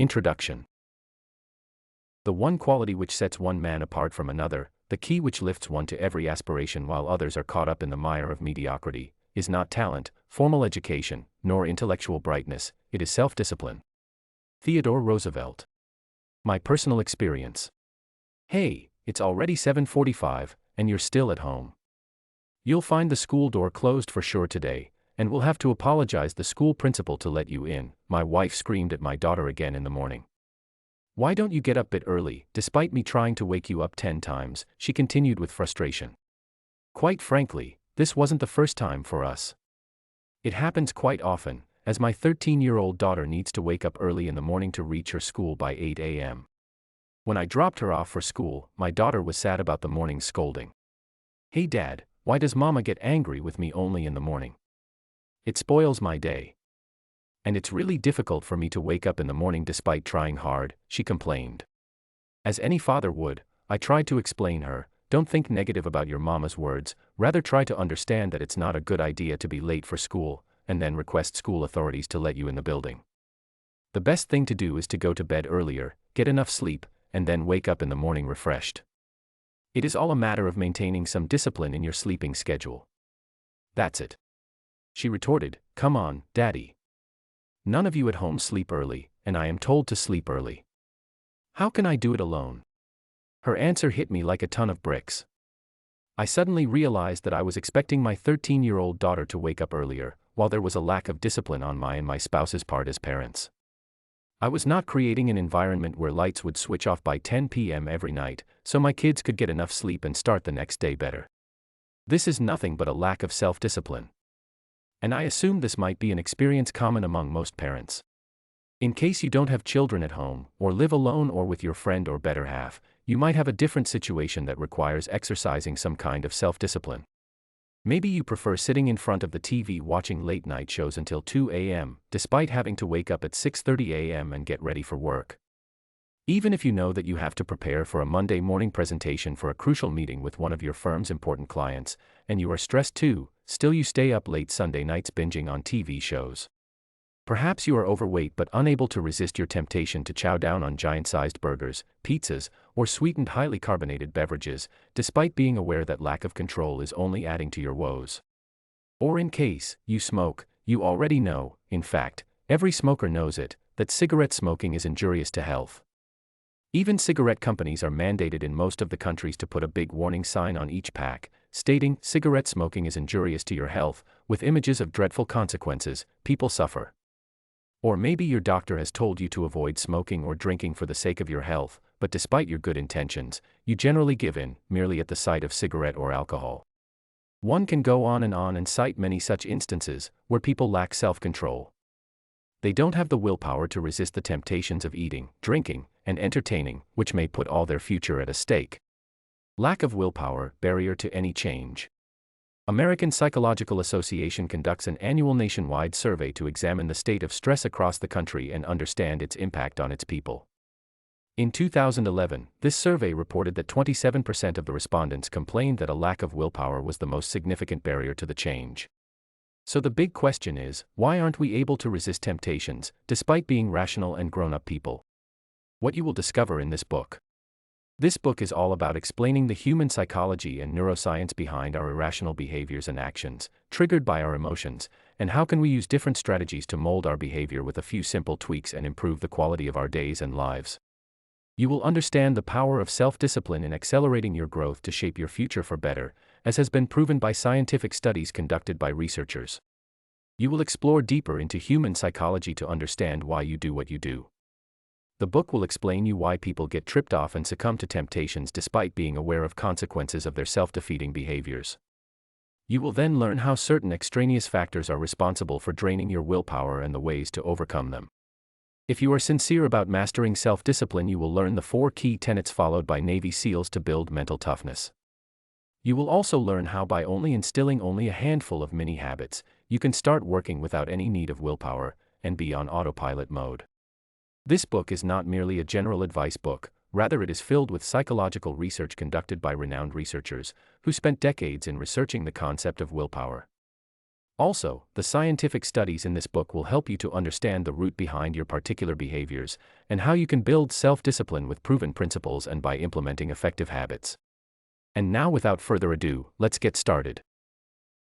Introduction. The one quality which sets one man apart from another, the key which lifts one to every aspiration while others are caught up in the mire of mediocrity, is not talent, formal education, nor intellectual brightness, it is self-discipline. Theodore Roosevelt. My personal experience. Hey, it's already 7:45, and you're still at home. You'll find the school door closed for sure today, and we'll have to apologize the school principal to let you in, my wife screamed at my daughter again in the morning. Why don't you get up a bit early, despite me trying to wake you up 10 times, she continued with frustration. Quite frankly, this wasn't the first time for us. It happens quite often, as my 13-year-old daughter needs to wake up early in the morning to reach her school by 8 a.m. When I dropped her off for school, my daughter was sad about the morning's scolding. Hey Dad, why does Mama get angry with me only in the morning? It spoils my day. And it's really difficult for me to wake up in the morning despite trying hard, she complained. As any father would, I tried to explain her, don't think negative about your mama's words, rather try to understand that it's not a good idea to be late for school, and then request school authorities to let you in the building. The best thing to do is to go to bed earlier, get enough sleep, and then wake up in the morning refreshed. It is all a matter of maintaining some discipline in your sleeping schedule. That's it. She retorted, come on, Daddy. None of you at home sleep early, and I am told to sleep early. How can I do it alone? Her answer hit me like a ton of bricks. I suddenly realized that I was expecting my 13-year-old daughter to wake up earlier, while there was a lack of discipline on my and my spouse's part as parents. I was not creating an environment where lights would switch off by 10 p.m. every night, so my kids could get enough sleep and start the next day better. This is nothing but a lack of self-discipline. And I assume this might be an experience common among most parents. In case you don't have children at home, or live alone or with your friend or better half, you might have a different situation that requires exercising some kind of self-discipline. Maybe you prefer sitting in front of the TV watching late-night shows until 2 a.m., despite having to wake up at 6:30 a.m. and get ready for work. Even if you know that you have to prepare for a Monday morning presentation for a crucial meeting with one of your firm's important clients, and you are stressed too, still you stay up late Sunday nights binging on TV shows. Perhaps you are overweight but unable to resist your temptation to chow down on giant-sized burgers, pizzas, or sweetened highly carbonated beverages, despite being aware that lack of control is only adding to your woes. Or in case you smoke, you already know, in fact, every smoker knows it, that cigarette smoking is injurious to health. Even cigarette companies are mandated in most of the countries to put a big warning sign on each pack, stating, cigarette smoking is injurious to your health, with images of dreadful consequences, people suffer. Or maybe your doctor has told you to avoid smoking or drinking for the sake of your health, but despite your good intentions, you generally give in, merely at the sight of cigarette or alcohol. One can go on and cite many such instances, where people lack self-control. They don't have the willpower to resist the temptations of eating, drinking, and entertaining, which may put all their future at a stake. Lack of willpower, barrier to any change. American Psychological Association conducts an annual nationwide survey to examine the state of stress across the country and understand its impact on its people. In 2011, this survey reported that 27% of the respondents complained that a lack of willpower was the most significant barrier to the change. So the big question is, why aren't we able to resist temptations, despite being rational and grown-up people? What you will discover in this book. This book is all about explaining the human psychology and neuroscience behind our irrational behaviors and actions, triggered by our emotions, and how can we use different strategies to mold our behavior with a few simple tweaks and improve the quality of our days and lives. You will understand the power of self-discipline in accelerating your growth to shape your future for better, as has been proven by scientific studies conducted by researchers. You will explore deeper into human psychology to understand why you do what you do. The book will explain you why people get tripped off and succumb to temptations despite being aware of consequences of their self-defeating behaviors. You will then learn how certain extraneous factors are responsible for draining your willpower and the ways to overcome them. If you are sincere about mastering self-discipline, you will learn the 4 key tenets followed by Navy SEALs to build mental toughness. You will also learn how by instilling only a handful of mini habits, you can start working without any need of willpower, and be on autopilot mode. This book is not merely a general advice book, rather it is filled with psychological research conducted by renowned researchers, who spent decades in researching the concept of willpower. Also, the scientific studies in this book will help you to understand the root behind your particular behaviors, and how you can build self-discipline with proven principles and by implementing effective habits. And now, without further ado, let's get started.